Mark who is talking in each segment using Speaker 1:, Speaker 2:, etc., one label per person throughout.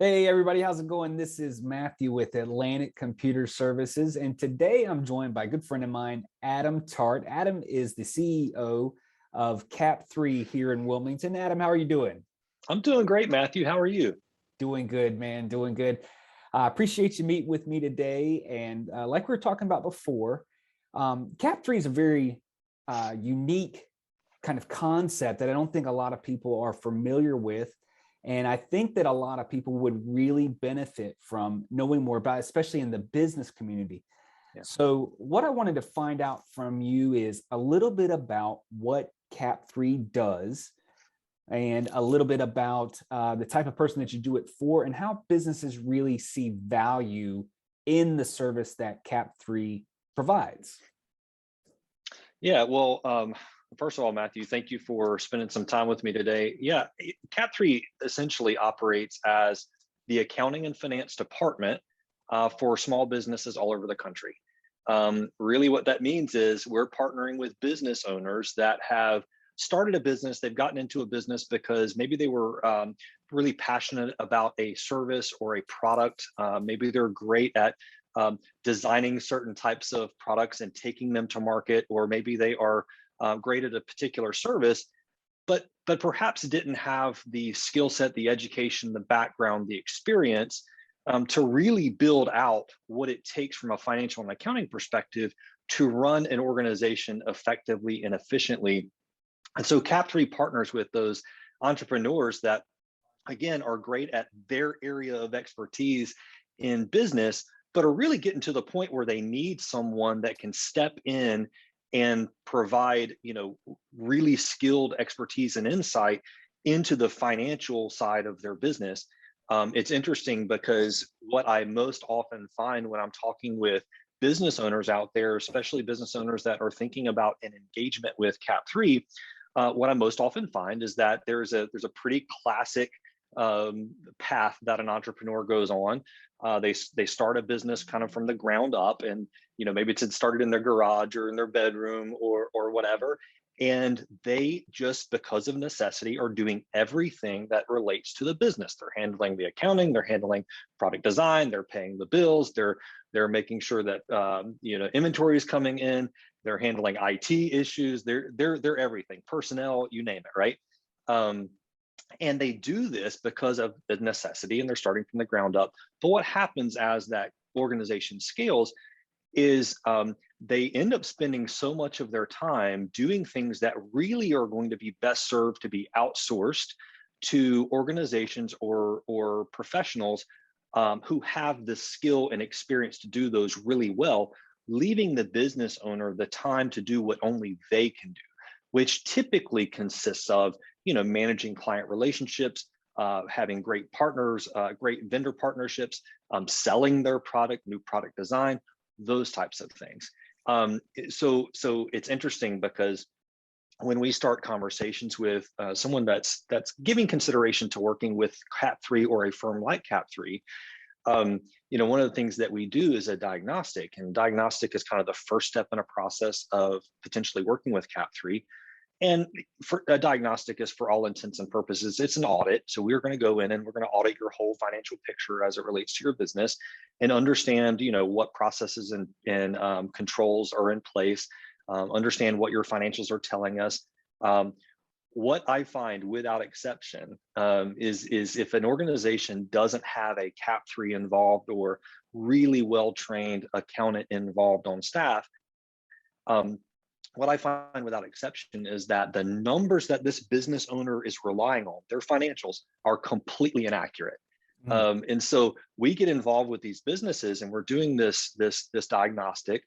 Speaker 1: Hey everybody, how's it going? This is Matthew with Atlantic Computer Services, and today I'm joined by a good friend of mine, Adam Tartt. Adam is the CEO of Cap3 here in Wilmington. Adam, how are you doing?
Speaker 2: I'm doing great, Matthew. How are you?
Speaker 1: Doing good, man. Doing good. I appreciate you meeting with me today. And like we were talking about before, Cap3 is a very unique kind of concept that I don't think a lot of people are familiar with. And I think that a lot of people would really benefit from knowing more about it, especially in the business community.
Speaker 2: Yeah.
Speaker 1: So what I wanted to find out from you is a little bit about what Cap3 does and a little bit about the type of person that you do it for and how businesses really see value in the service that Cap3 provides.
Speaker 2: Yeah, well, first of all, Matthew, thank you for spending some time with me today. Yeah, Cap3 essentially operates as the accounting and finance department for small businesses all over the country. Really, what that means is we're partnering with business owners that have started a business. They've gotten into a business because maybe they were really passionate about a service or a product. Maybe they're great at designing certain types of products and taking them to market, or maybe they are great at a particular service, but perhaps didn't have the skill set, the education, the background, the experience to really build out what it takes from a financial and accounting perspective to run an organization effectively and efficiently. And so Cap3 partners with those entrepreneurs that, again, are great at their area of expertise in business, but are really getting to the point where they need someone that can step in and provide, really skilled expertise and insight into the financial side of their business. It's interesting because what I most often find when I'm talking with business owners out there, especially business owners that are thinking about an engagement with Cap3, what I most often find is that there's a pretty classic path that an entrepreneur goes on. They start a business kind of from the ground up, and maybe it's started in their garage or in their bedroom or whatever, and they just, because of necessity, are doing everything that relates to the business. They're handling the accounting, they're handling product design, they're paying the bills, they're making sure that inventory is coming in, they're handling IT issues, they're everything, personnel, you name it, right? And they do this because of the necessity, and they're starting from the ground up. But what happens as that organization scales is they end up spending so much of their time doing things that really are going to be best served to be outsourced to organizations or professionals who have the skill and experience to do those really well, leaving the business owner the time to do what only they can do, which typically consists of managing client relationships, having great partners, great vendor partnerships, selling their product, new product design, those types of things. So it's interesting because when we start conversations with someone that's giving consideration to working with Cap3 or a firm like Cap3, one of the things that we do is a diagnostic, and diagnostic is kind of the first step in a process of potentially working with Cap3. And for a diagnostic is, for all intents and purposes, it's an audit. So we're going to go in and we're going to audit your whole financial picture as it relates to your business and understand, what processes and controls are in place, understand what your financials are telling us. What I find without exception is if an organization doesn't have a Cap3 involved or really well-trained accountant involved on staff, what I find without exception is that the numbers that this business owner is relying on, their financials, are completely inaccurate. And so we get involved with these businesses, and we're doing this diagnostic,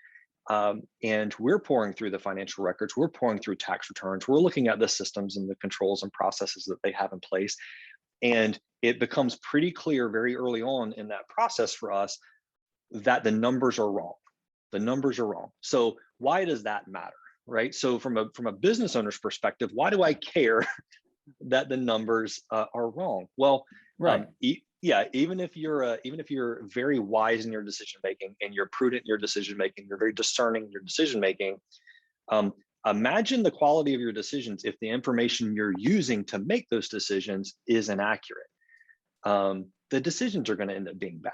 Speaker 2: and we're pouring through the financial records, we're pouring through tax returns, we're looking at the systems and the controls and processes that they have in place, and it becomes pretty clear very early on in that process for us that the numbers are wrong. The numbers are wrong. So why does that matter? Right. So from a business owner's perspective, why do I care that the numbers are wrong? Well,
Speaker 1: Right.
Speaker 2: even if you're very wise in your decision making and you're prudent in your decision making, you're very discerning in your decision making. Imagine the quality of your decisions if the information you're using to make those decisions is inaccurate. the decisions are going to end up being bad,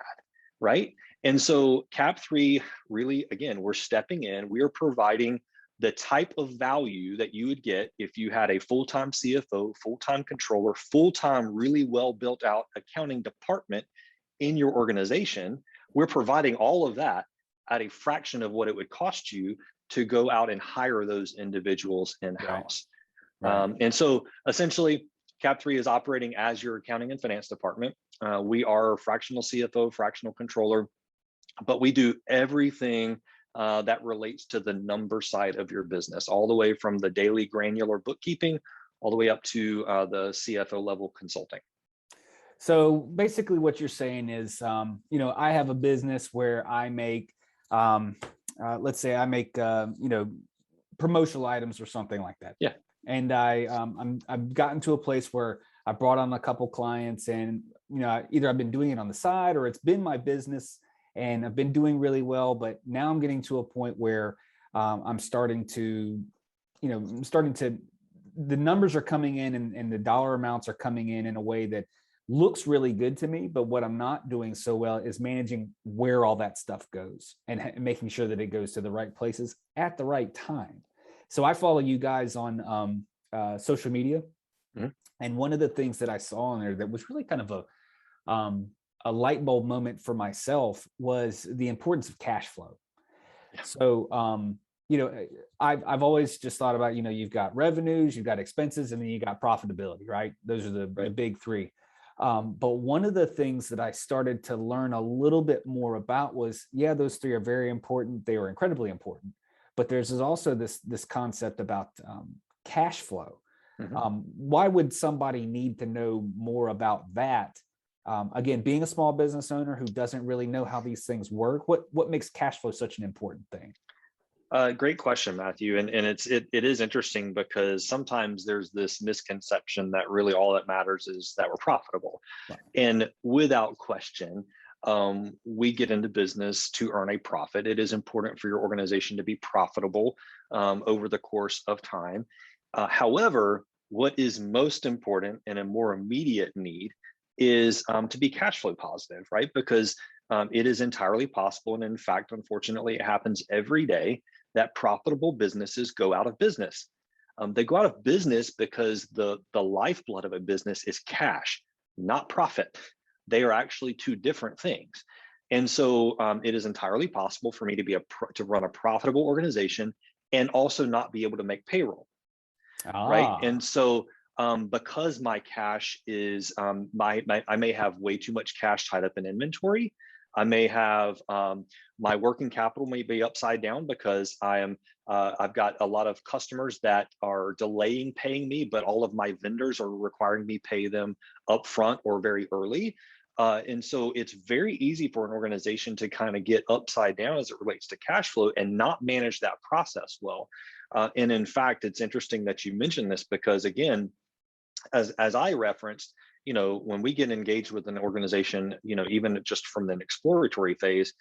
Speaker 2: right? And so Cap3 really, again, we're stepping in, we are providing the type of value that you would get if you had a full-time CFO, full-time controller, full-time, really well built out accounting department in your organization. We're providing all of that at a fraction of what it would cost you to go out and hire those individuals in-house.
Speaker 1: Right.
Speaker 2: And so essentially, Cap3 is operating as your accounting and finance department. We are fractional CFO, fractional controller, but we do everything that relates to the number side of your business, all the way from the daily granular bookkeeping, all the way up to the CFO level consulting.
Speaker 1: So basically what you're saying is, I have a business where I make, let's say I make, promotional items or something like that.
Speaker 2: Yeah.
Speaker 1: And I've gotten to a place where I brought on a couple clients, and, either I've been doing it on the side or it's been my business and I've been doing really well, but now I'm getting to a point where I'm starting to, the numbers are coming in, and the dollar amounts are coming in a way that looks really good to me. But what I'm not doing so well is managing where all that stuff goes and making sure that it goes to the right places at the right time. So I follow you guys on social media.
Speaker 2: Mm-hmm.
Speaker 1: And one of the things that I saw on there that was really kind of a light bulb moment for myself was the importance of cash flow. Yeah. So, I've always just thought about, you've got revenues, you've got expenses, and then you got profitability, right? Those are the big three. But one of the things that I started to learn a little bit more about was, those three are very important. They are incredibly important. But there's also this concept about cash flow. Mm-hmm. Why would somebody need to know more about that? Again, being a small business owner who doesn't really know how these things work, what makes cash flow such an important thing?
Speaker 2: Great question, Matthew. And it is interesting because sometimes there's this misconception that really all that matters is that we're profitable. Right. And without question, we get into business to earn a profit. It is important for your organization to be profitable over the course of time. However, what is most important and a more immediate need is to be cash flow positive, right? Because it is entirely possible, and in fact, unfortunately, it happens every day, that profitable businesses go out of business. They go out of business because the lifeblood of a business is cash, not profit. They are actually two different things. And so it is entirely possible for me to run a profitable organization and also not be able to make payroll, right? And so because my cash is, I may have way too much cash tied up in inventory. I may have my working capital may be upside down because I've got a lot of customers that are delaying paying me, but all of my vendors are requiring me pay them upfront or very early. And so it's very easy for an organization to kind of get upside down as it relates to cash flow and not manage that process well. And in fact, it's interesting that you mentioned this because, again, as I referenced, when we get engaged with an organization, even just from an exploratory phase,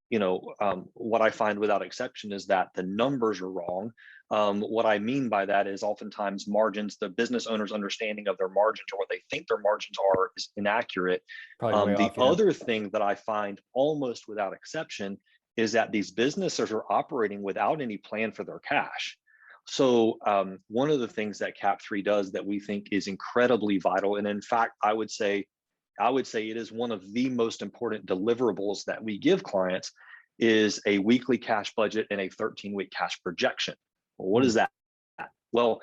Speaker 2: what I find without exception is that the numbers are wrong. What I mean by that is oftentimes margins, the business owner's understanding of their margins or what they think their margins are is inaccurate. Other thing that I find almost without exception is that these businesses are operating without any plan for their cash. So one of the things that Cap3 does that we think is incredibly vital, and in fact, I would say it is one of the most important deliverables that we give clients, is a weekly cash budget and a 13-week cash projection. Well, what is that? Well,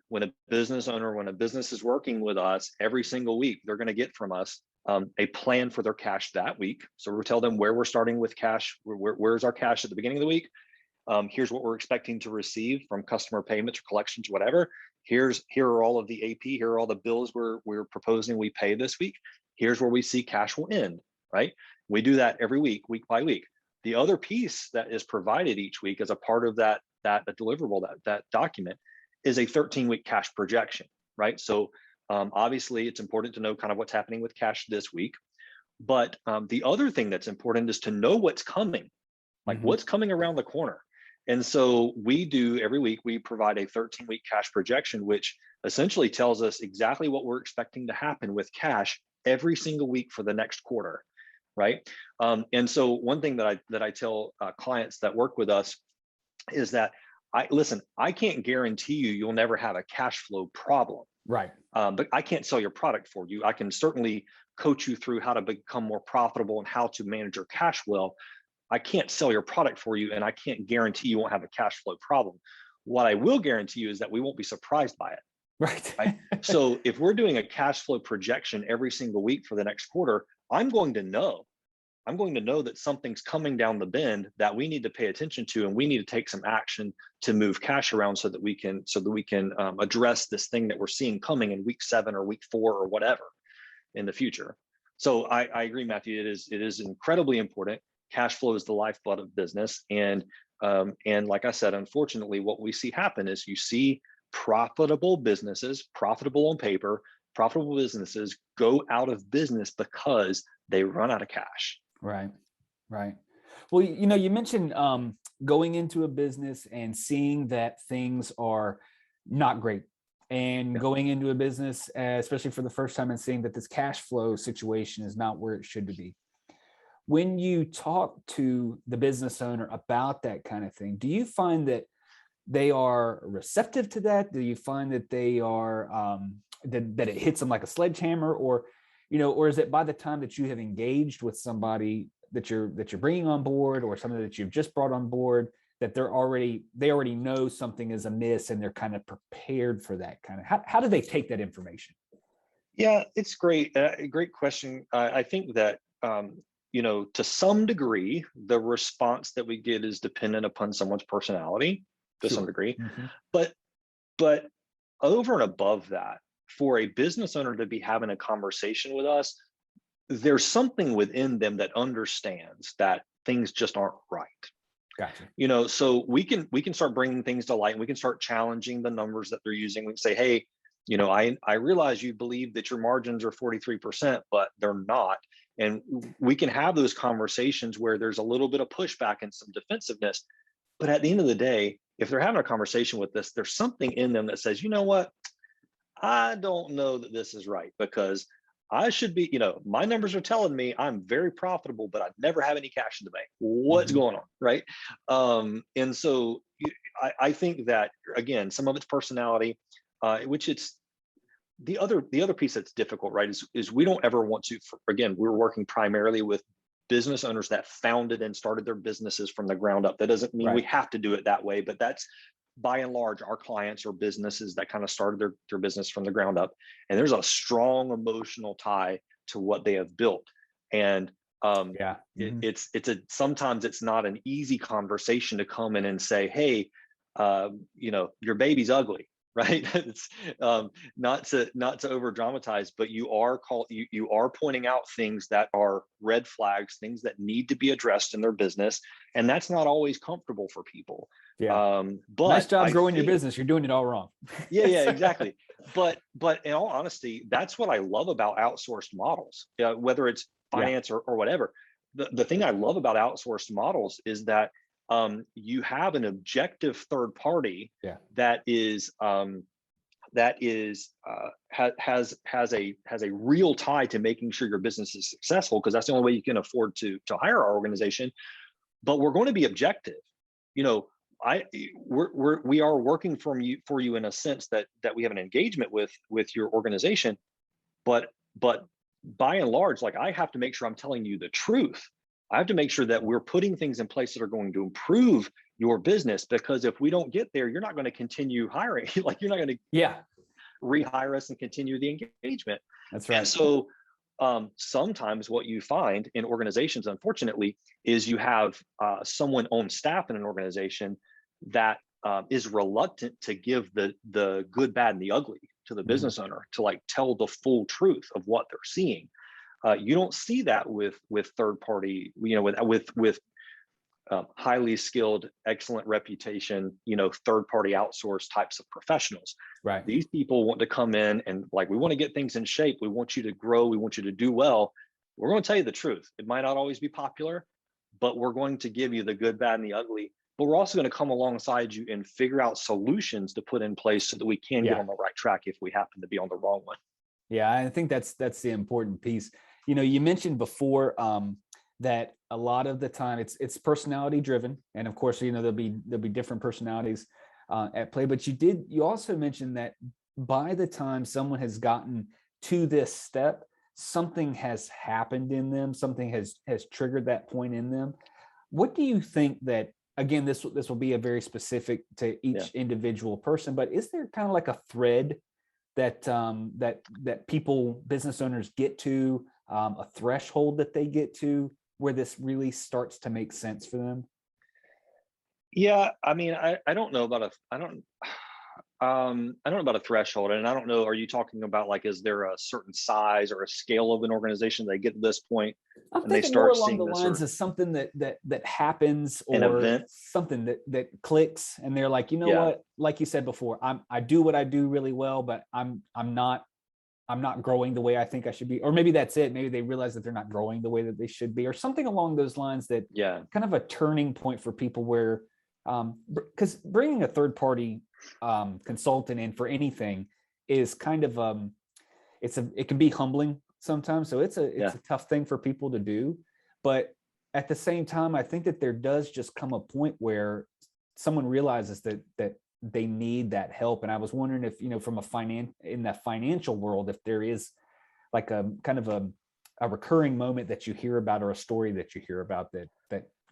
Speaker 2: when a business is working with us every single week, they're going to get from us a plan for their cash that week. So we'll tell them where we're starting with cash, where's our cash at the beginning of the week. Here's what we're expecting to receive from customer payments or collections, whatever. Here are all of the AP. Here are all the bills we're proposing we pay this week. Here's where we see cash will end, right? We do that every week, week by week. The other piece that is provided each week as a part of that deliverable, that document, is a 13-week cash projection, right? So obviously it's important to know kind of what's happening with cash this week. But the other thing that's important is to know what's coming, like what's coming around the corner. And so every week, we provide a 13-week cash projection, which essentially tells us exactly what we're expecting to happen with cash every single week for the next quarter, right? And so one thing that I tell clients that work with us is that I can't guarantee you'll never have a cash flow problem,
Speaker 1: Right.
Speaker 2: but I can't sell your product for you. I can certainly coach you through how to become more profitable and how to manage your cash well. I can't sell your product for you, and I can't guarantee you won't have a cash flow problem. What I will guarantee you is that we won't be surprised by it.
Speaker 1: Right.
Speaker 2: Right. So if we're doing a cash flow projection every single week for the next quarter, I'm going to know that something's coming down the bend that we need to pay attention to, and we need to take some action to move cash around so that we can address this thing that we're seeing coming in week 7 or week 4 or whatever in the future. So I agree, Matthew. It is incredibly important. Cash flow is the lifeblood of business, and like I said, unfortunately, what we see happen is you see profitable businesses, profitable on paper, profitable businesses go out of business because they run out of cash.
Speaker 1: Right. Right. Well, you mentioned going into a business and seeing that things are not great, and going into a business, especially for the first time, and seeing that this cash flow situation is not where it should be. When you talk to the business owner about that kind of thing, do you find that they are receptive to that? Do you find that they are that it hits them like a sledgehammer, or is it by the time that you have engaged with somebody that you're bringing on board, or somebody that you've just brought on board, that they already know something is amiss and they're kind of prepared for that kind of? How do they take that information?
Speaker 2: Yeah, it's great. Great question. I think that to some degree, the response that we get is dependent upon someone's personality to some degree.
Speaker 1: Mm-hmm.
Speaker 2: But over and above that, for a business owner to be having a conversation with us, there's something within them that understands that things just aren't right.
Speaker 1: Gotcha.
Speaker 2: So we can start bringing things to light, and we can start challenging the numbers that they're using. We can say, hey, I realize you believe that your margins are 43%, but they're not. And we can have those conversations where there's a little bit of pushback and some defensiveness. But at the end of the day, if they're having a conversation with this, there's something in them that says, you know what? I don't know that this is right, because I should be, my numbers are telling me I'm very profitable, but I never have any cash in the bank. What's going on, right? And so I think that, again, some of it's personality, which it's the other piece that's difficult, right? Is we don't ever want to, again, we're working primarily with business owners that founded and started their businesses from the ground up. That doesn't mean we have to do it that way, but that's by and large our clients or businesses that kind of started their business from the ground up. And there's a strong emotional tie to what they have built. And sometimes it's not an easy conversation to come in and say, hey, your baby's ugly. Right. It's not to over dramatize, but you are pointing out things that are red flags, things that need to be addressed in their business. And that's not always comfortable for people.
Speaker 1: Yeah. But nice job growing your business. You're doing it all wrong.
Speaker 2: Yeah, exactly. But in all honesty, that's what I love about outsourced models, whether it's finance or whatever. The thing I love about outsourced models is that you have an objective third party that has a real tie to making sure your business is successful, because that's the only way you can afford to hire our organization. But we're going to be objective. We are working for you in a sense that we have an engagement with your organization, but by and large, like, I have to make sure I'm telling you the truth. I have to make sure that we're putting things in place that are going to improve your business, because if we don't get there, you're not going to continue hiring. Like, you're not going to rehire us and continue the engagement.
Speaker 1: That's right.
Speaker 2: And so sometimes what you find in organizations, unfortunately, is you have someone on staff in an organization that is reluctant to give the good, bad, and the ugly to the business owner, to like tell the full truth of what they're seeing. You don't see that with third party, with highly skilled, excellent reputation, third party outsourced types of professionals.
Speaker 1: Right.
Speaker 2: These people want to come in and, like, we want to get things in shape. We want you to grow. We want you to do well. We're going to tell you the truth. It might not always be popular, but we're going to give you the good, bad, and the ugly. But we're also going to come alongside you and figure out solutions to put in place so that we can get on the right track if we happen to be on the wrong one.
Speaker 1: Yeah, I think that's the important piece. You know, you mentioned before that a lot of the time it's personality driven, and of course, you know, there'll be different personalities at play. But you also mentioned that by the time someone has gotten to this step, something has happened in them, something has triggered that point in them. What do you think that, again, this will be a very specific to each individual person, but is there kind of like a thread that that people, business owners, get to, a threshold that they get to where this really starts to make sense for them?
Speaker 2: Yeah, I mean, I don't know about I don't know about a threshold, and I don't know. Are you talking about like, is there a certain size or a scale of an organization they get to this point
Speaker 1: I'm
Speaker 2: and they
Speaker 1: thinking more
Speaker 2: start
Speaker 1: along the
Speaker 2: seeing this,
Speaker 1: lines
Speaker 2: or
Speaker 1: of something that happens,
Speaker 2: an
Speaker 1: or
Speaker 2: event?
Speaker 1: something that clicks, and they're like, you know
Speaker 2: Yeah,
Speaker 1: what, like you said before, I do what I do really well, but I'm not growing the way I think I should be. Or maybe that's it. Maybe they realize that they're not growing the way that they should be, or something along those lines, that
Speaker 2: yeah,
Speaker 1: kind of a turning point for people where, because bringing a third party consultant in for anything is kind of, it can be humbling sometimes. So it's
Speaker 2: yeah,
Speaker 1: a tough thing for people to do. But at the same time, I think that there does just come a point where someone realizes that they need that help. And I was wondering if, you know, from in that financial world, if there is like a kind of a recurring moment that you hear about, or a story that you hear about, that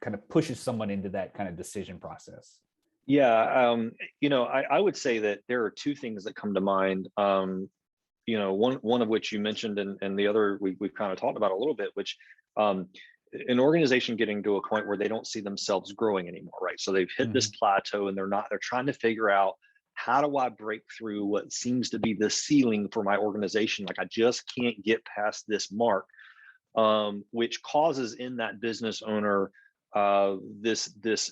Speaker 1: kind of pushes someone into that kind of decision process.
Speaker 2: yeah. You know, I would say that there are two things that come to mind. You know, one of which you mentioned, and the other we've kind of talked about a little bit, which um, an organization getting to a point where they don't see themselves growing anymore, right? So they've hit this
Speaker 1: Mhm.
Speaker 2: plateau, and they're trying to figure out, how do I break through what seems to be the ceiling for my organization? Like, I just can't get past this mark, which causes in that business owner this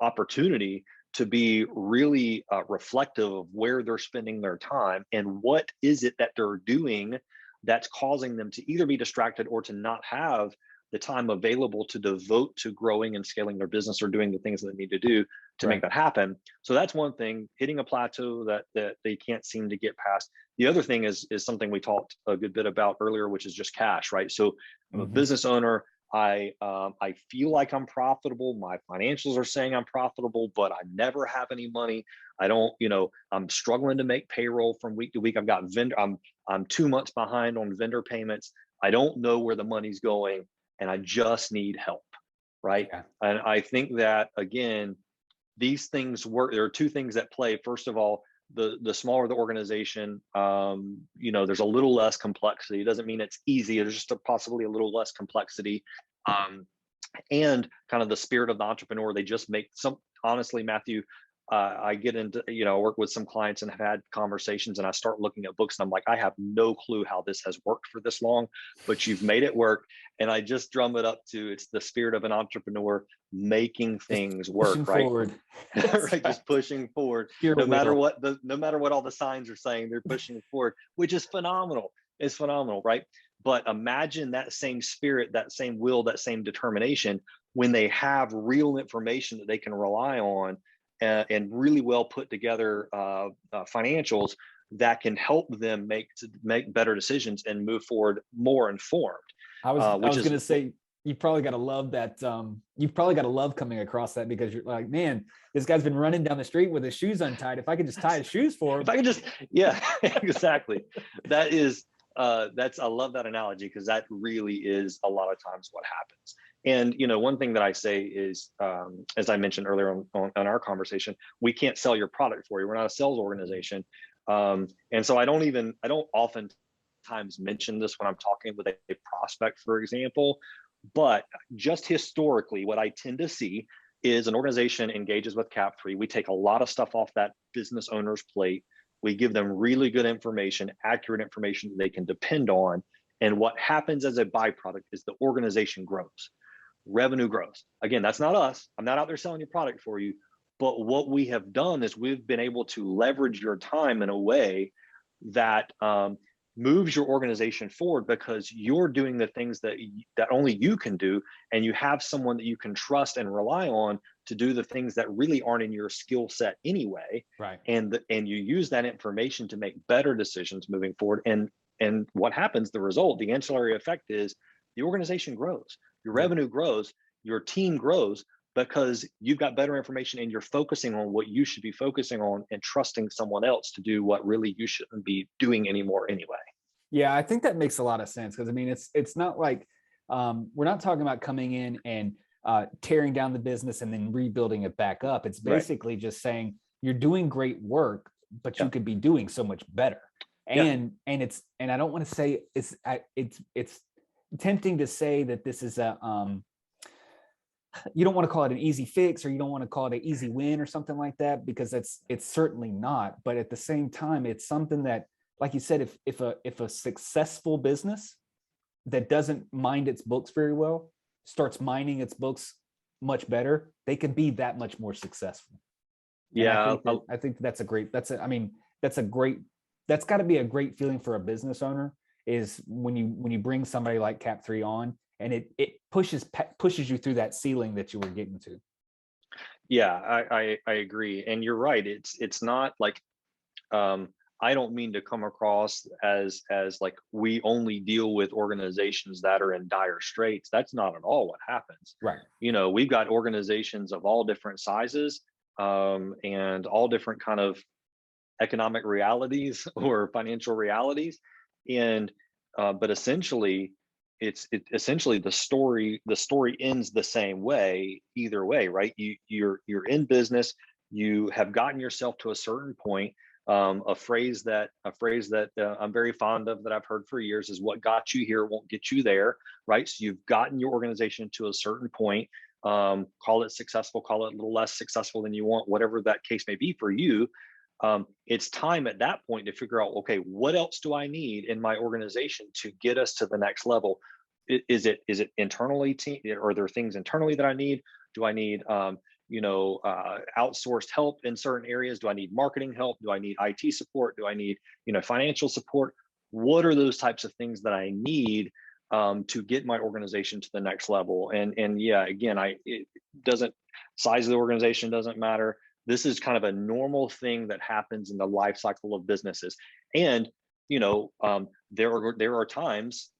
Speaker 2: opportunity to be really reflective of where they're spending their time, and what is it that they're doing that's causing them to either be distracted or to not have the time available to devote to growing and scaling their business, or doing the things that they need to do to make
Speaker 1: Right.
Speaker 2: that happen. So that's one thing, hitting a plateau that they can't seem to get past. The other thing is something we talked a good bit about earlier, which is just cash, right? So I'm a
Speaker 1: Hmm.
Speaker 2: business owner. I feel like I'm profitable. My financials are saying I'm profitable, but I never have any money. I don't, you know, I'm struggling to make payroll from week to week. I've got vendor. I'm 2 months behind on vendor payments. I don't know where the money's going, and I just need help, right?
Speaker 1: Yeah.
Speaker 2: And I think that, again, these things work. There are two things at play. First of all, the smaller the organization, you know, there's a little less complexity. It doesn't mean it's easy. There's just possibly a little less complexity, um, and kind of the spirit of the entrepreneur. They just make some. Honestly, Matthew, I get into, you know, work with some clients and have had conversations, and I start looking at books, and I'm like, I have no clue how this has worked for this long, but you've made it work. And I just drum it up to, it's the spirit of an entrepreneur making
Speaker 1: Just
Speaker 2: things work,
Speaker 1: pushing
Speaker 2: right?
Speaker 1: forward. That's
Speaker 2: Right,
Speaker 1: right.
Speaker 2: just pushing forward.
Speaker 1: Pure will.
Speaker 2: No matter what all the signs are saying, they're pushing forward, which is phenomenal. It's phenomenal, right? But imagine that same spirit, that same will, that same determination, when they have real information that they can rely on, and really well put together financials that can help them make better decisions and move forward more informed.
Speaker 1: I
Speaker 2: Which
Speaker 1: was
Speaker 2: is
Speaker 1: gonna say, you probably got to love that. You probably got to love coming across that, because you're like, man, this guy's been running down the street with his shoes untied. If I could just tie his shoes for
Speaker 2: if
Speaker 1: him.
Speaker 2: I could just, yeah, exactly. That is, I love that analogy, because that really is a lot of times what happens. And, you know, one thing that I say is, as I mentioned earlier on our conversation, we can't sell your product for you. We're not a sales organization. And so I don't oftentimes mention this when I'm talking with a prospect, for example. But just historically, what I tend to see is, an organization engages with Cap3. We take a lot of stuff off that business owner's plate. We give them really good information, accurate information that they can depend on. And what happens as a byproduct is the organization grows, revenue grows. Again, that's not us. I'm not out there selling your product for you. But what we have done is, we've been able to leverage your time in a way that moves your organization forward, because you're doing the things that only you can do, and you have someone that you can trust and rely on to do the things that really aren't in your skill set anyway.
Speaker 1: Right.
Speaker 2: And you use that information to make better decisions moving forward. And And what happens, the result, the ancillary effect is the organization grows, your
Speaker 1: Yeah.
Speaker 2: revenue grows, your team grows, because you've got better information and you're focusing on what you should be focusing on and trusting someone else to do what really you shouldn't be doing anymore anyway.
Speaker 1: Yeah, I think that makes a lot of sense, because I mean, it's not like we're not talking about coming in and tearing down the business and then rebuilding it back up. It's
Speaker 2: Right.
Speaker 1: basically just saying you're doing great work, but you
Speaker 2: Yeah.
Speaker 1: could be doing so much better.
Speaker 2: Yeah.
Speaker 1: And I don't want to say it's tempting to say that this is a you don't want to call it an easy fix, or you don't want to call it an easy win or something like that, because it's certainly not. But at the same time, it's something that, like you said, if a successful business that doesn't mind its books very well starts minding its books much better, they can be that much more successful.
Speaker 2: Yeah.
Speaker 1: I think that's a great, that's got to be a great feeling for a business owner, is when you bring somebody like Cap3 on, and it pushes you through that ceiling that you were getting to.
Speaker 2: Yeah, I agree. And you're right. It's not like, I don't mean to come across as like we only deal with organizations that are in dire straits. That's not at all what happens.
Speaker 1: Right.
Speaker 2: We've got organizations of all different sizes, and all different kind of economic realities or financial realities. And but essentially essentially the story ends the same way either way, right? You're in business, you have gotten yourself to a certain point. A phrase that I'm very fond of, that I've heard for years, is what got you here won't get you there, right? So you've gotten your organization to a certain point. Call it successful, call it a little less successful than you want, whatever that case may be for you. It's time at that point to figure out, okay, what else do I need in my organization to get us to the next level? Is it internally, or are there things internally that I need? Do I need outsourced help in certain areas? Do I need marketing help? Do I need IT support? Do I need financial support? What are those types of things that I need to get my organization to the next level? And yeah, again, it doesn't, size of the organization doesn't matter. This is kind of a normal thing that happens in the life cycle of businesses. And there are times,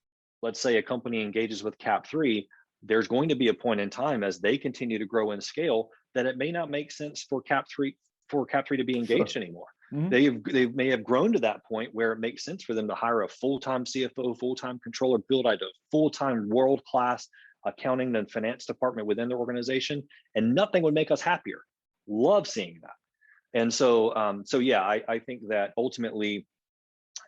Speaker 2: let's say a company engages with Cap3, there's going to be a point in time as they continue to grow and scale that it may not make sense for Cap3 to be engaged
Speaker 1: Sure.
Speaker 2: anymore.
Speaker 1: Mm-hmm.
Speaker 2: They may have grown to that point where it makes sense for them to hire a full-time CFO, full-time controller, build out a full-time world-class accounting and finance department within their organization, and nothing would make us happier. Love seeing that. And so yeah, I think that ultimately,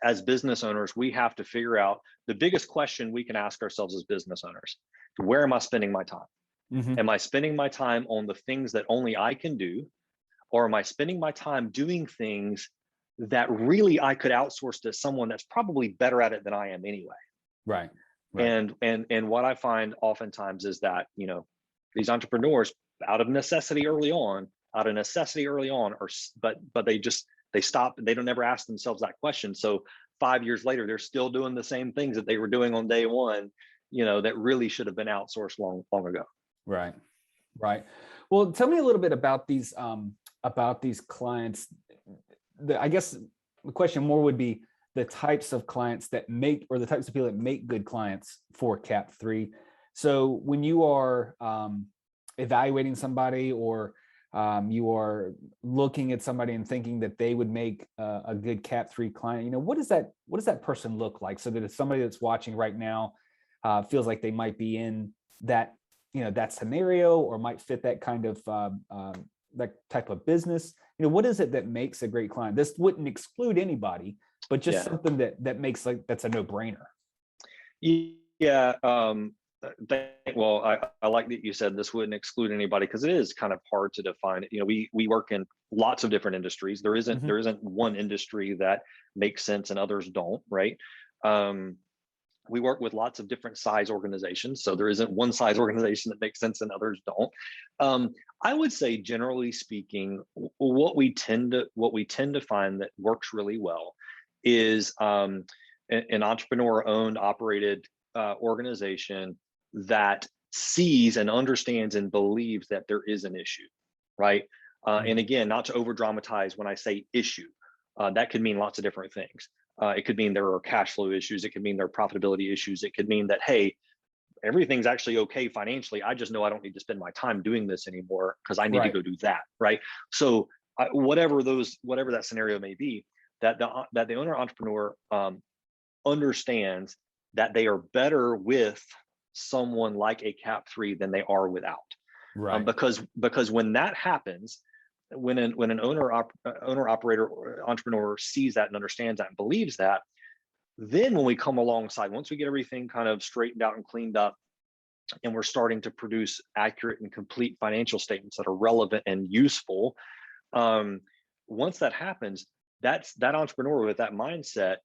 Speaker 2: as business owners, we have to figure out the biggest question we can ask ourselves as business owners: where am I spending my time?
Speaker 1: Mm-hmm.
Speaker 2: Am I spending my time on the things that only I can do? Or am I spending my time doing things that really I could outsource to someone that's probably better at it than I am anyway?
Speaker 1: Right.
Speaker 2: And what I find oftentimes is that, these entrepreneurs, out of necessity early on, but they stop. They don't ever ask themselves that question. So 5 years later, they're still doing the same things that they were doing on day one, that really should have been outsourced long ago.
Speaker 1: Right. Well, tell me a little bit about these clients. I guess the question more would be the types of clients that make, or the types of people that make good clients for Cap3. So when you are evaluating somebody, or you are looking at somebody and thinking that they would make a good Cap3 client, what does that person look like, so that if somebody that's watching right now feels like they might be in that that scenario, or might fit that kind of that type of business, what is it that makes a great client? This wouldn't exclude anybody, but just something that makes, like, that's a no-brainer.
Speaker 2: Yeah. Well, I like that you said this wouldn't exclude anybody, because it is kind of hard to define it. We work in lots of different industries. There isn't one industry that makes sense and others don't, right? We work with lots of different size organizations, so there isn't one size organization that makes sense and others don't. I would say, generally speaking, what we tend to find that works really well is an entrepreneur-owned, operated organization that sees and understands and believes that there is an issue, right? And again, not to over dramatize when I say issue, that could mean lots of different things. It could mean there are cash flow issues. It could mean there are profitability issues. It could mean that, hey, everything's actually okay financially. I just know I don't need to spend my time doing this anymore because I need to
Speaker 1: Right.
Speaker 2: go do that. Right. So whatever that scenario may be, that the owner entrepreneur understands that they are better with someone like a Cap3 than they are without.
Speaker 1: Right.
Speaker 2: Because when that happens, when an owner operator or entrepreneur sees that and understands that and believes that, then when we come alongside, once we get everything kind of straightened out and cleaned up, and we're starting to produce accurate and complete financial statements that are relevant and useful, once that happens, that entrepreneur with that mindset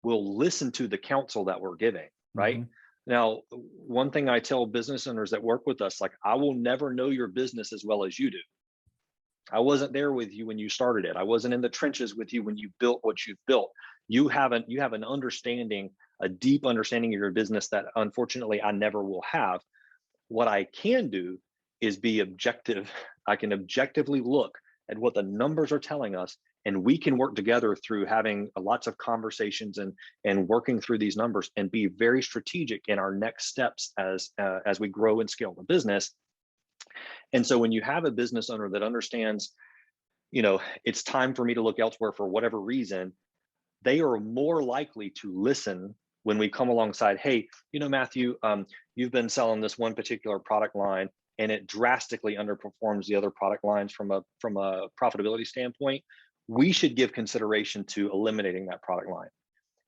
Speaker 2: will listen to the counsel that we're giving, right?
Speaker 1: Mm-hmm.
Speaker 2: Now, one thing I tell business owners that work with us, like, I will never know your business as well as you do. I wasn't there with you when you started it. I wasn't in the trenches with you when you built what you've built. You have an understanding, a deep understanding of your business that unfortunately I never will have. What I can do is be objective. I can objectively look at what the numbers are telling us, and we can work together through having lots of conversations and working through these numbers and be very strategic in our next steps as we grow and scale the business. And so when you have a business owner that understands, it's time for me to look elsewhere for whatever reason, they are more likely to listen when we come alongside. Hey, Matthew, you've been selling this one particular product line and it drastically underperforms the other product lines from a profitability standpoint. We should give consideration to eliminating that product line.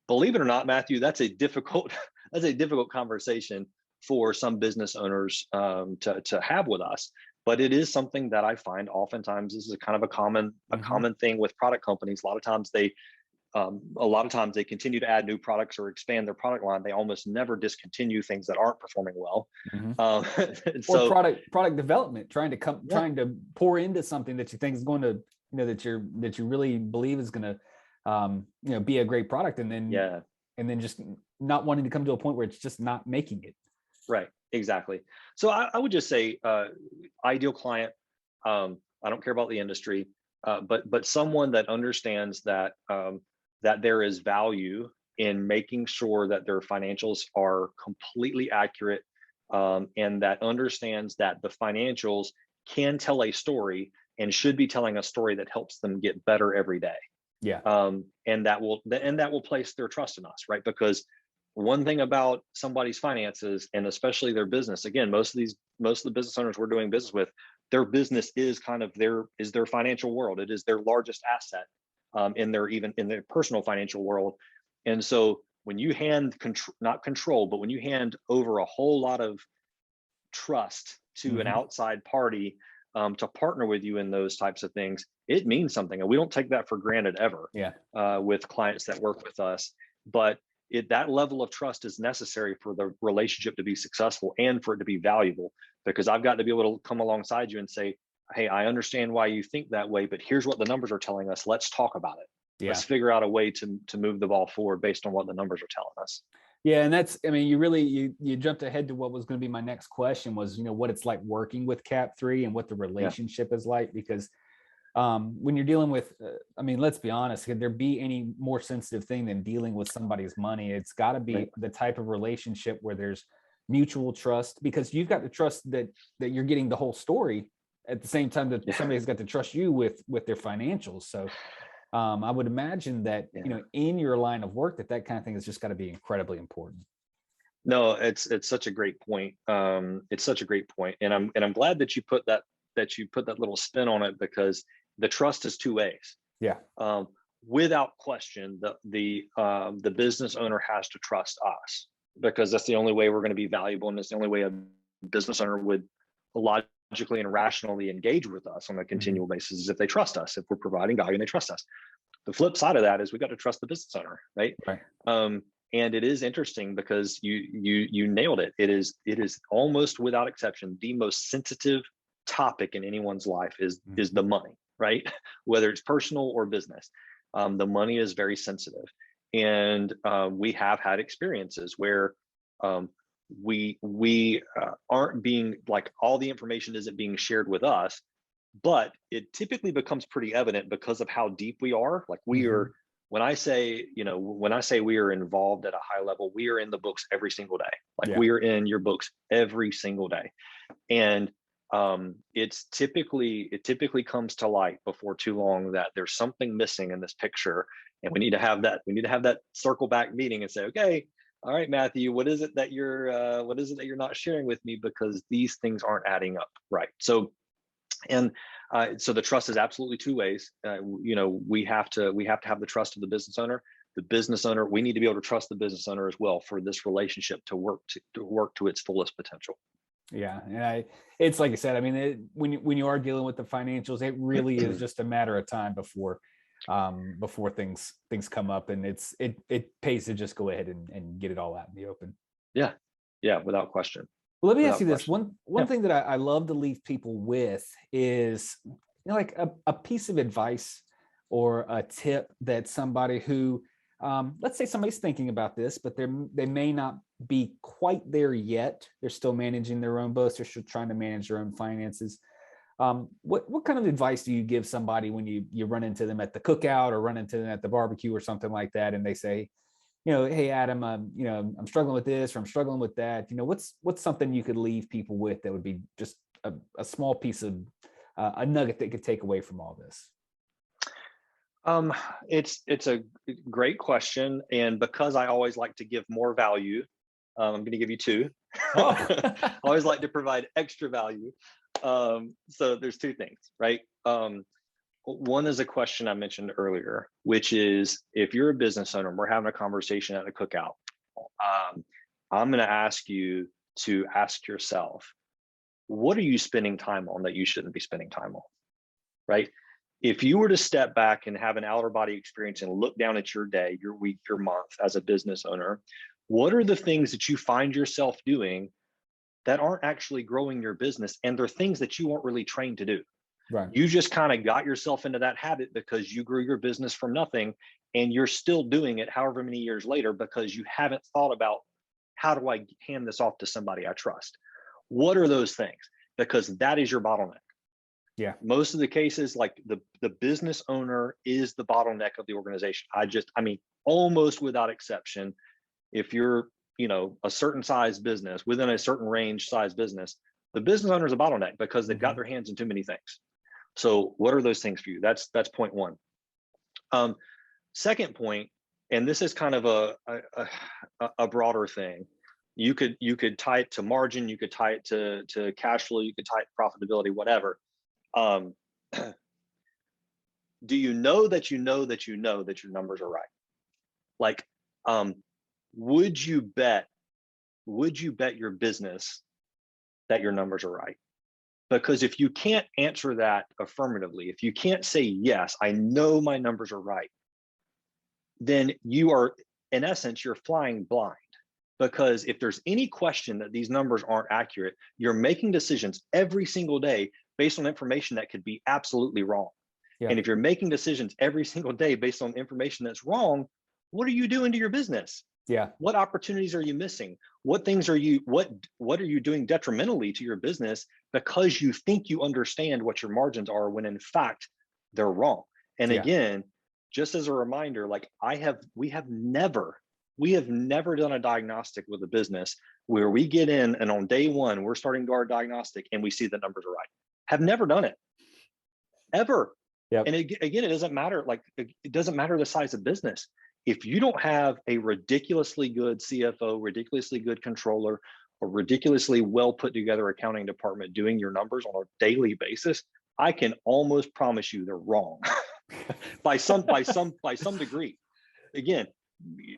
Speaker 2: Believe it or not, Matthew, that's a difficult conversation for some business owners to have with us. But it is something that I find oftentimes is a kind of a common thing with product companies. A lot of times they continue to add new products or expand their product line. They almost never discontinue things that aren't performing well.
Speaker 1: Or product development, trying to pour into something that you think is going to, that you really believe is going to, be a great product, and then just not wanting to come to a point where it's just not making it.
Speaker 2: Right. Exactly. So I would just say, ideal client. I don't care about the industry, but someone that understands that there is value in making sure that their financials are completely accurate, and that understands that the financials can tell a story and should be telling a story that helps them get better every day.
Speaker 1: Yeah.
Speaker 2: And that will place their trust in us, right? Because one thing about somebody's finances, and especially their business, again, most of the business owners we're doing business with, their business is kind of their financial world. It is their largest asset in their personal financial world. And so when you hand not control, but when you hand over a whole lot of trust to an outside party to partner with you in those types of things, it means something. And we don't take that for granted ever with clients that work with us. But that level of trust is necessary for the relationship to be successful and for it to be valuable, because I've got to be able to come alongside you and say, hey, I understand why you think that way, but here's what the numbers are telling us. Let's talk about it. Yeah. Let's figure out a way to move the ball forward based on what the numbers are telling us.
Speaker 1: Yeah. And that's, you jumped ahead to what was going to be my next question was, what it's like working with Cap3 and what the relationship is like, because when you're dealing with, let's be honest, could there be any more sensitive thing than dealing with somebody's money? It's got to be the type of relationship where there's mutual trust, because you've got to trust that you're getting the whole story at the same time that somebody's got to trust you with their financials. So I would imagine that, in your line of work, that kind of thing has just got to be incredibly important.
Speaker 2: No, it's such a great point. It's such a great point. And I'm glad that you put that little spin on it, because the trust is two ways.
Speaker 1: Yeah.
Speaker 2: Without question, the business owner has to trust us, because that's the only way we're going to be valuable, and it's the only way a business owner would logically and rationally engage with us on a continual basis, is if they trust us, if we're providing value and they trust us. The flip side of that is we got to trust the business owner, right? And it is interesting because you nailed it. It is almost without exception the most sensitive topic in anyone's life is the money, right? Whether it's personal or business, the money is very sensitive. And we have had experiences where we aren't being, like, all the information isn't being shared with us, but it typically becomes pretty evident because of how deep we are. Like we're when I say, when I say we are involved at a high level, we are in the books every single day. Like
Speaker 1: Yeah.
Speaker 2: we are in your books every single day. And it typically comes to light before too long that there's something missing in this picture. And we need to have that circle back meeting and say, okay, all right, Matthew, what is it that you're not sharing with me? Because these things aren't adding up. Right. So the trust is absolutely two ways. We have to have the trust of the business owner. The business owner, we need to be able to trust the business owner as well for this relationship to work to its fullest potential.
Speaker 1: Yeah, and it's like I said. I mean, when you are dealing with the financials, it really is just a matter of time before things come up, and it pays to just go ahead and get it all out in the open.
Speaker 2: Yeah, without question.
Speaker 1: Well, let me ask you this. One thing that I love to leave people with is, like a piece of advice or a tip that somebody who, let's say somebody's thinking about this, but they may not be quite there yet. They're still managing their own books. They're still trying to manage their own finances. What kind of advice do you give somebody when you run into them at the cookout or run into them at the barbecue or something like that, and they say, hey, Adam, I'm struggling with this, or I'm struggling with that. What's something you could leave people with that would be just a small piece of a nugget they could take away from all this?
Speaker 2: It's a great question. And because I always like to give more value, I'm going to give you two.
Speaker 1: Oh.
Speaker 2: I always like to provide extra value. So there's two things, right? One is a question I mentioned earlier, which is, if you're a business owner and we're having a conversation at a cookout, I'm going to ask you to ask yourself, what are you spending time on that you shouldn't be spending time on, right? If you were to step back and have an outer body experience and look down at your day, your week, your month as a business owner, what are the things that you find yourself doing that aren't actually growing your business? And they're things that you weren't really trained to do.
Speaker 1: Right.
Speaker 2: You just kind of got yourself into that habit because you grew your business from nothing, and you're still doing it however many years later because you haven't thought about, how do I hand this off to somebody I trust? What are those things? Because that is your bottleneck.
Speaker 1: Yeah.
Speaker 2: Most of the cases, like the business owner is the bottleneck of the organization. Almost without exception, if you're, a certain size business within a certain range size business, the business owner is a bottleneck because they've got their hands in too many things. So what are those things for you? That's point one. Second point, and this is kind of a broader thing. You could tie it to margin, you could tie it to cash flow, you could tie it to profitability, whatever. Do you know that your numbers are right? Like, would you bet your business that your numbers are right? Because if you can't answer that affirmatively, if you can't say, yes, I know my numbers are right, then you are, in essence, you're flying blind. Because if there's any question that these numbers aren't accurate, you're making decisions every single day based on information that could be absolutely wrong. Yeah. And if you're making decisions every single day based on information that's wrong, what are you doing to your business?
Speaker 1: Yeah.
Speaker 2: What opportunities are you missing? What things are you, what are you doing detrimentally to your business because you think you understand what your margins are when in fact they're wrong? And again, just as a reminder, like we have never done a diagnostic with a business where we get in and on day one, we're starting to do our diagnostic and we see the numbers are right. Have never done it, ever. Yep. And again, it doesn't matter the size of business. If you don't have a ridiculously good CFO, ridiculously good controller, or ridiculously well put together accounting department doing your numbers on a daily basis, I can almost promise you they're wrong by some degree. Again,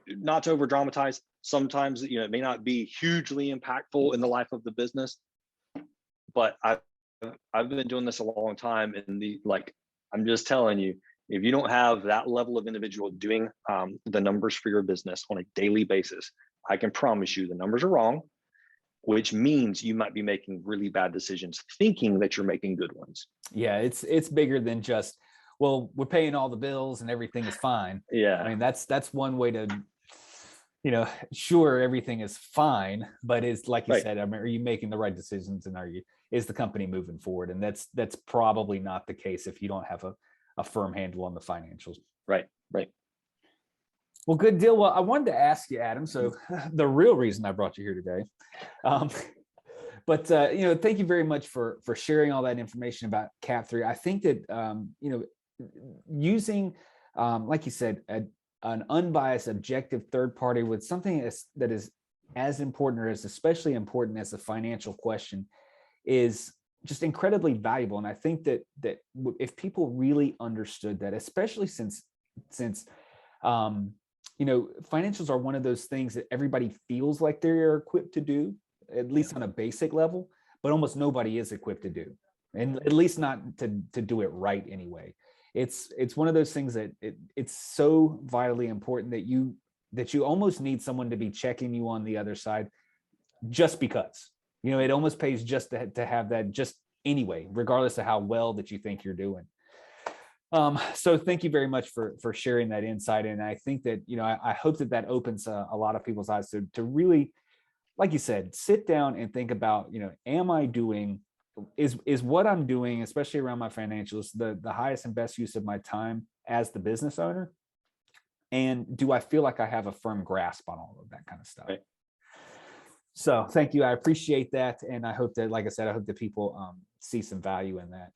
Speaker 2: not to over dramatize, sometimes it may not be hugely impactful in the life of the business, but I've been doing this a long time, and I'm just telling you, if you don't have that level of individual doing the numbers for your business on a daily basis, I can promise you the numbers are wrong, which means you might be making really bad decisions thinking that you're making good ones.
Speaker 1: Yeah, it's bigger than just, well, we're paying all the bills and everything is fine.
Speaker 2: Yeah.
Speaker 1: I mean, that's one way to, sure, everything is fine, but it's like you said, are you making the right decisions, and is the company moving forward? And that's probably not the case if you don't have a firm handle on the financials.
Speaker 2: Right.
Speaker 1: Well, good deal. Well, I wanted to ask you, Adam. So the real reason I brought you here today, um, but thank you very much for sharing all that information about Cap3. I think that using, like you said, an unbiased, objective third party with something that is as important or as especially important as a financial question is just incredibly valuable. And I think that if people really understood that, especially since financials are one of those things that everybody feels like they're equipped to do, at least on a basic level, but almost nobody is equipped to do, and at least not to do it right anyway. It's one of those things that it's so vitally important that you almost need someone to be checking you on the other side, just because, it almost pays just to have that just anyway, regardless of how well that you think you're doing. So thank you very much for sharing that insight. And I think that, I hope that opens a lot of people's eyes to really, like you said, sit down and think about, am I doing, is what I'm doing, especially around my financials, the highest and best use of my time as the business owner? And do I feel like I have a firm grasp on all of that kind of stuff? Right. So thank you. I appreciate that. And I hope that, like I said, I hope that people see some value in that.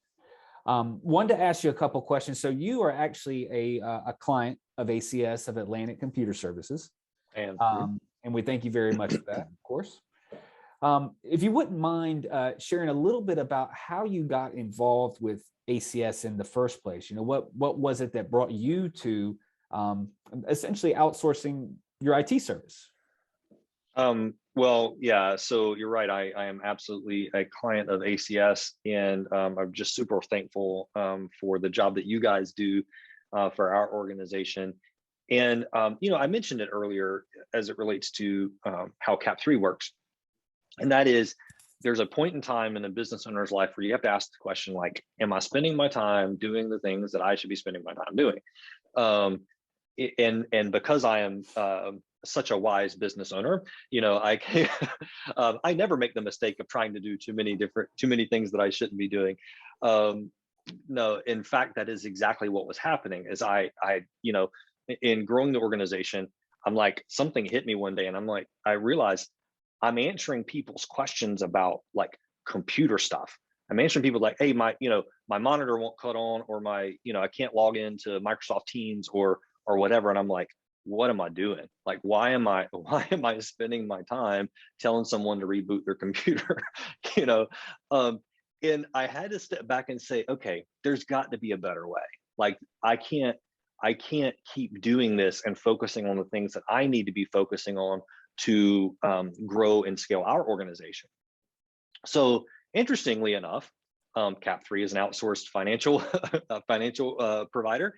Speaker 1: Wanted to ask you a couple questions. So you are actually a client of ACS, of Atlantic Computer Services. And we thank you very much for that, of course. If you wouldn't mind sharing a little bit about how you got involved with ACS in the first place. What was it that brought you to essentially outsourcing your IT service?
Speaker 2: Well, yeah, so you're right. I am absolutely a client of ACS, and I'm just super thankful for the job that you guys do for our organization. And, I mentioned it earlier as it relates to how Cap3 works. And that is, there's a point in time in a business owner's life where you have to ask the question, like, am I spending my time doing the things that I should be spending my time doing? And because I am such a wise business owner, I never make the mistake of trying to do too many things that I shouldn't be doing. No, in fact, that is exactly what was happening. Is I in growing the organization, I'm like, something hit me one day, and I'm like, I realized I'm answering people's questions about like computer stuff. I'm answering people like, hey, my monitor won't cut on, or I can't log into Microsoft Teams or whatever. And I'm like, what am I doing? Like, why am I spending my time telling someone to reboot their computer? And I had to step back and say, okay, there's got to be a better way. Like, I can't keep doing this and focusing on the things that I need to be focusing on to grow and scale our organization. So interestingly enough, Cap3 is an outsourced financial provider.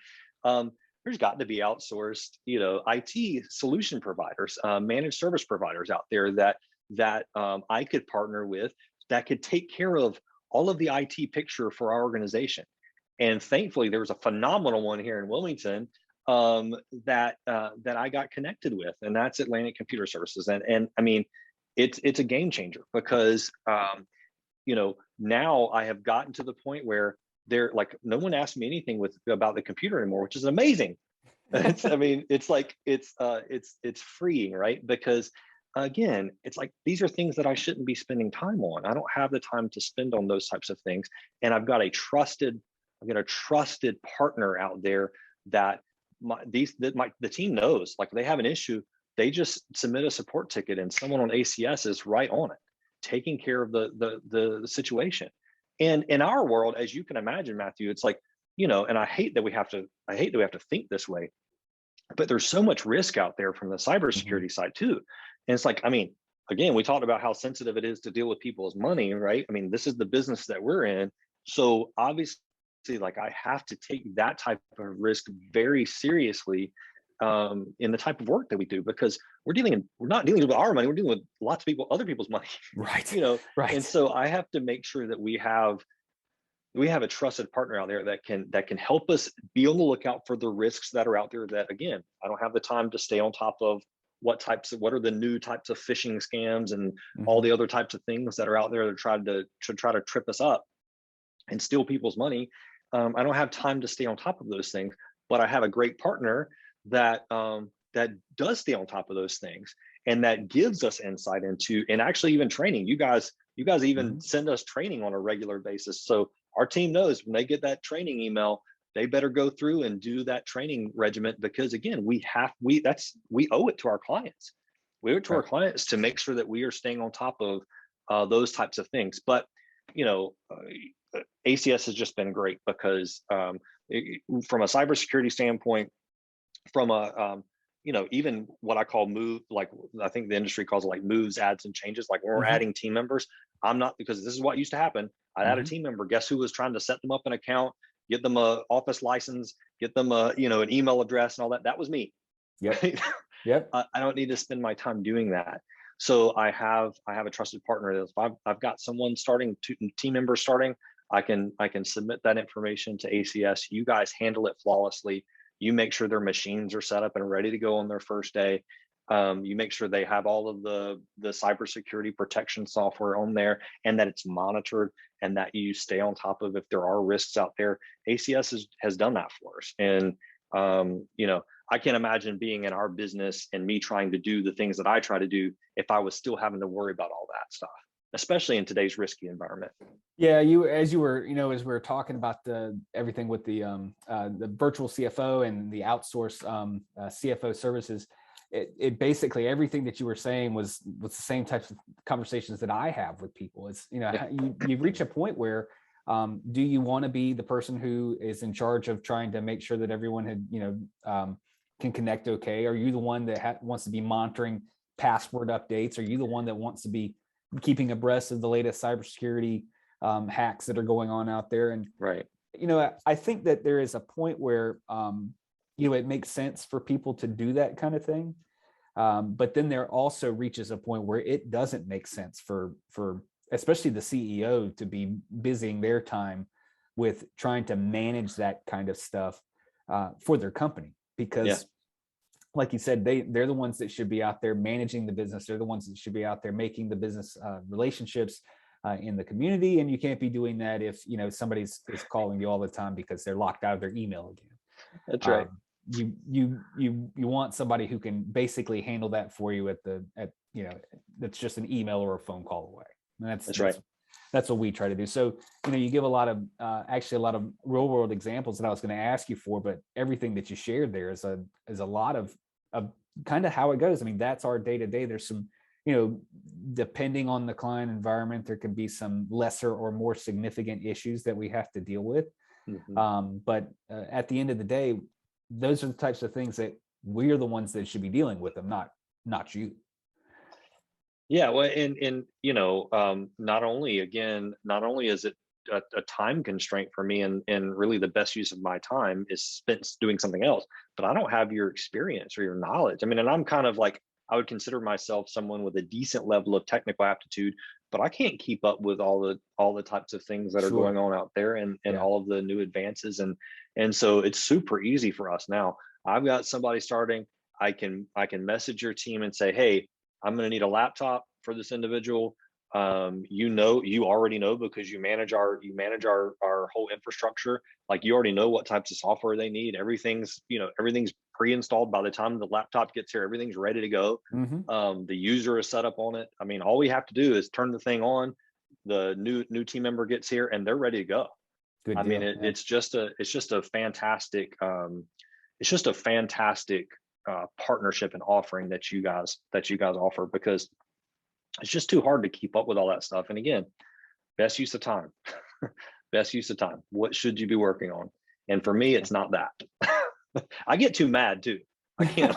Speaker 2: There's got to be outsourced, IT solution providers, managed service providers out there that I could partner with, that could take care of all of the IT picture for our organization. And thankfully, there was a phenomenal one here in Wilmington that I got connected with, and that's Atlantic Computer Services. And I mean, it's a game changer, because now I have gotten to the point where no one asks me anything about the computer anymore, which is amazing. It's freeing, right? Because again, it's like, these are things that I shouldn't be spending time on. I don't have the time to spend on those types of things. And I've got a trusted partner out there that the team knows, like, they have an issue, they just submit a support ticket, and someone on ACS is right on it, taking care of the situation. And in our world, as you can imagine, Matthew, it's like, and I hate that we have to think this way, but there's so much risk out there from the cybersecurity side too. And it's like, again, we talked about how sensitive it is to deal with people's money, right? This is the business that we're in. So obviously, like, I have to take that type of risk very seriously in the type of work that we do, because we're not dealing with our money, we're dealing with lots of other people's money.
Speaker 1: Right.
Speaker 2: Right. And so I have to make sure that we have a trusted partner out there that can help us be on the lookout for the risks that are out there, that, again, I don't have the time to stay on top of what are the new types of phishing scams and all the other types of things that are out there that try to trip us up and steal people's money. I don't have time to stay on top of those things, but I have a great partner that that does stay on top of those things, and that gives us insight into, and actually even training. You guys even send us training on a regular basis. So our team knows when they get that training email, they better go through and do that training regiment, because again, we owe it to our clients. We owe it to our clients to make sure that we are staying on top of those types of things. But ACS has just been great because from a cybersecurity standpoint, from a even what I call move, like I think the industry calls it like moves, adds, and changes. Like when we're adding team members, I'm not, because this is what used to happen. I'd add a team member. Guess who was trying to set them up an account, get them a office license, get them a an email address and all that? That was me.
Speaker 1: Yep.
Speaker 2: Right?
Speaker 1: Yep.
Speaker 2: I don't need to spend my time doing that. So I have a trusted partner that if I've got someone starting, team members starting, I can submit that information to ACS. You guys handle it flawlessly. You make sure their machines are set up and ready to go on their first day. You make sure they have all of the cybersecurity protection software on there, and that it's monitored, and that you stay on top of if there are risks out there. ACS has done that for us. And I can't imagine being in our business and me trying to do the things that I try to do if I was still having to worry about all that stuff, especially in today's risky environment.
Speaker 1: Yeah, as we were talking about everything with the virtual CFO and the outsourced CFO services, it basically everything that you were saying was the same types of conversations that I have with people. It's you reach a point where do you want to be the person who is in charge of trying to make sure that everyone can connect okay? Are you the one that wants to be monitoring password updates? Are you the one that wants to be keeping abreast of the latest cybersecurity hacks that are going on out there? And I think that there is a point where it makes sense for people to do that kind of thing, but then there also reaches a point where it doesn't make sense for especially the CEO to be busying their time with trying to manage that kind of stuff for their company, because like you said, they're the ones that should be out there managing the business. They're the ones that should be out there making the business relationships in the community. And you can't be doing that if somebody's is calling you all the time because they're locked out of their email again.
Speaker 2: That's right.
Speaker 1: You want somebody who can basically handle that for you that's just an email or a phone call away. And that's right. That's what we try to do. So, you give a lot of real world examples that I was going to ask you for, but everything that you shared there is a lot of kind of how it goes. I mean, that's our day to day. There's some, depending on the client environment, there can be some lesser or more significant issues that we have to deal with. But at the end of the day, those are the types of things that we're the ones that should be dealing with them, not you.
Speaker 2: Yeah, well, and not only is it a time constraint for me, and really the best use of my time is spent doing something else, but I don't have your experience or your knowledge. I mean, and I'm kind of like, I would consider myself someone with a decent level of technical aptitude, but I can't keep up with all the types of things that are going on out there, and all of the new advances, and so it's super easy for us now. I've got somebody starting. I can message your team and say, hey, I'm going to need a laptop for this individual. You already know, because you manage our whole infrastructure. Like, you already know what types of software they need. Everything's pre-installed by the time the laptop gets here. Everything's ready to go. The user is set up on it. I mean, all we have to do is turn the thing on. The new team member gets here and they're ready to go. Good deal, mean, it's just a fantastic partnership and offering that you guys offer, because it's just too hard to keep up with all that stuff. And again, best use of time. Best use of time. What should you be working on? And for me, it's not that. I get too mad too. I can't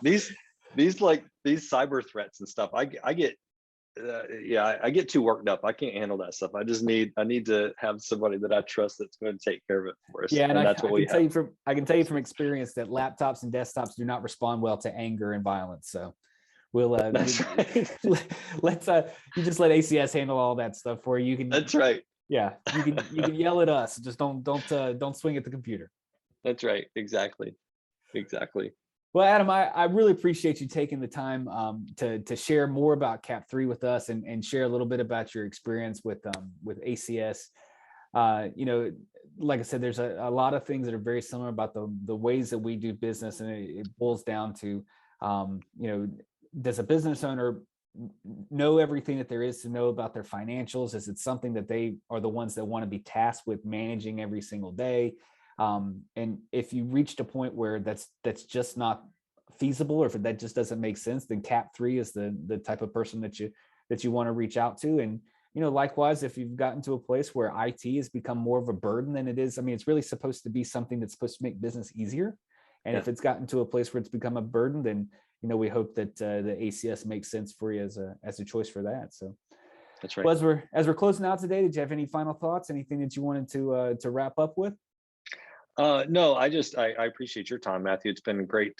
Speaker 2: these cyber threats and stuff. I get too worked up. I can't handle that stuff. I need to have somebody that I trust that's going to take care of it for us.
Speaker 1: Yeah, and that's what we have. I can tell you from experience that laptops and desktops do not respond well to anger and violence. So we'll let's you just let ACS handle all that stuff for you.
Speaker 2: That's right.
Speaker 1: Yeah, you can yell at us. Just don't swing at the computer.
Speaker 2: That's right. Exactly.
Speaker 1: Well, Adam, I really appreciate you taking the time to share more about Cap 3 with us and share a little bit about your experience with ACS. you know, like I said, there's a lot of things that are very similar about the ways that we do business, and it boils down to, you know, does a business owner know everything that there is to know about their financials? Is it something that they are the ones that want to be tasked with managing every single day? And if you reached a point where that's just not feasible, or if that just doesn't make sense, then Cap3 is the type of person that you want to reach out to. And you know, likewise, if you've gotten to a place where IT has become more of a burden than it is, I mean, it's really supposed to be something that's supposed to make business easier. And if it's gotten to a place where it's become a burden, then you know, we hope that the ACS makes sense for you as a choice for that. So
Speaker 2: that's right.
Speaker 1: Well, as we're closing out today, did you have any final thoughts? Anything that you wanted to wrap up with?
Speaker 2: No, I appreciate your time, Matthew. It's been great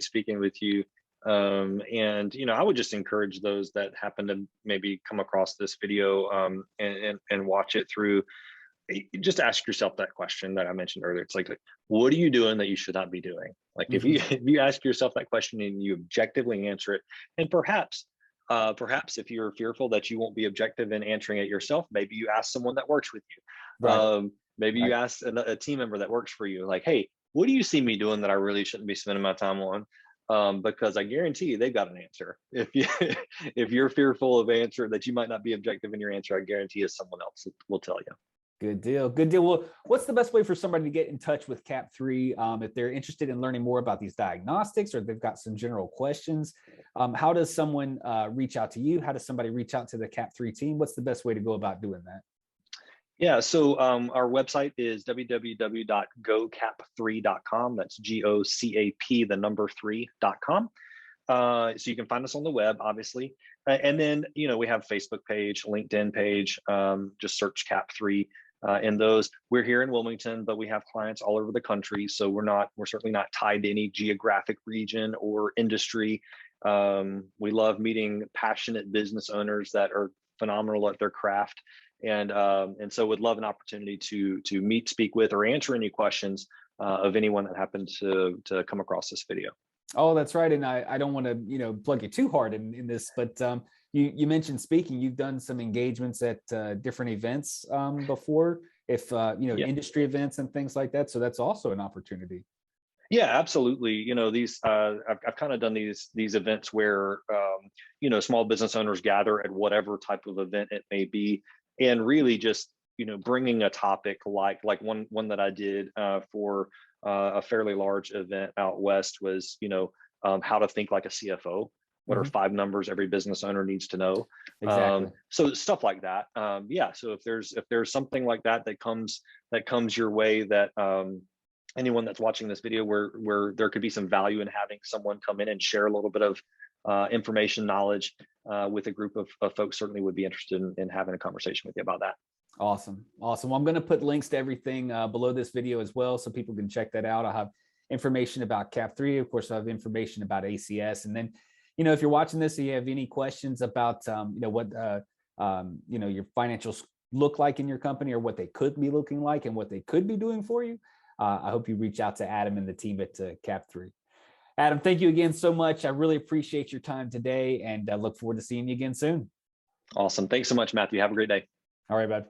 Speaker 2: speaking with you. And you know, I would just encourage those that happen to maybe come across this video and watch it through. Just ask yourself that question that I mentioned earlier. It's like, what are you doing that you should not be doing? Like if you ask yourself that question and you objectively answer it, and perhaps if you're fearful that you won't be objective in answering it yourself, maybe you ask someone that works with you.
Speaker 1: Right.
Speaker 2: Maybe you ask a team member that works for you, like, hey, what do you see me doing that I really shouldn't be spending my time on? Because I guarantee you they've got an answer. If you're fearful of answer that you might not be objective in your answer, I guarantee you someone else will tell you.
Speaker 1: Good deal. Good deal. Well, what's the best way for somebody to get in touch with Cap3 if they're interested in learning more about these diagnostics, or they've got some general questions? How does someone reach out to you? How does somebody reach out to the Cap3 team? What's the best way to go about doing that?
Speaker 2: Yeah, so our website is www.gocap3.com. That's GOCAP, the number 3.com. So you can find us on the web, obviously. And then, you know, we have a Facebook page, LinkedIn page, just search Cap3 in those. We're here in Wilmington, but we have clients all over the country. So we're certainly not tied to any geographic region or industry. We love meeting passionate business owners that are phenomenal at their craft. And so would love an opportunity to meet, speak with, or answer any questions of anyone that happened to come across this video.
Speaker 1: Oh, that's right. And I don't want to, you know, plug you too hard in this, but you mentioned speaking. You've done some engagements at different events before, industry events and things like that. So that's also an opportunity.
Speaker 2: Yeah, absolutely. You know, these I've kind of done these events where you know, small business owners gather at whatever type of event it may be, and really just, you know, bringing a topic like one that I did for a fairly large event out west was, you know, how to think like a CFO. What are 5 numbers every business owner needs to know?
Speaker 1: Exactly.
Speaker 2: So stuff like that. Yeah. So if there's something like that comes your way, that anyone that's watching this video where there could be some value in having someone come in and share a little bit of information, knowledge with a group of folks, certainly would be interested in having a conversation with you about that.
Speaker 1: Awesome. Well, I'm going to put links to everything below this video as well, so people can check that out. I'll have information about Cap3. Of course, I have information about ACS. And then, you know, if you're watching this and you have any questions about, you know, what, you know, your financials look like in your company, or what they could be looking like and what they could be doing for you, I hope you reach out to Adam and the team at Cap3. Adam, thank you again so much. I really appreciate your time today, and I look forward to seeing you again soon.
Speaker 2: Awesome. Thanks so much, Matthew. Have a great day.
Speaker 1: All right, bud.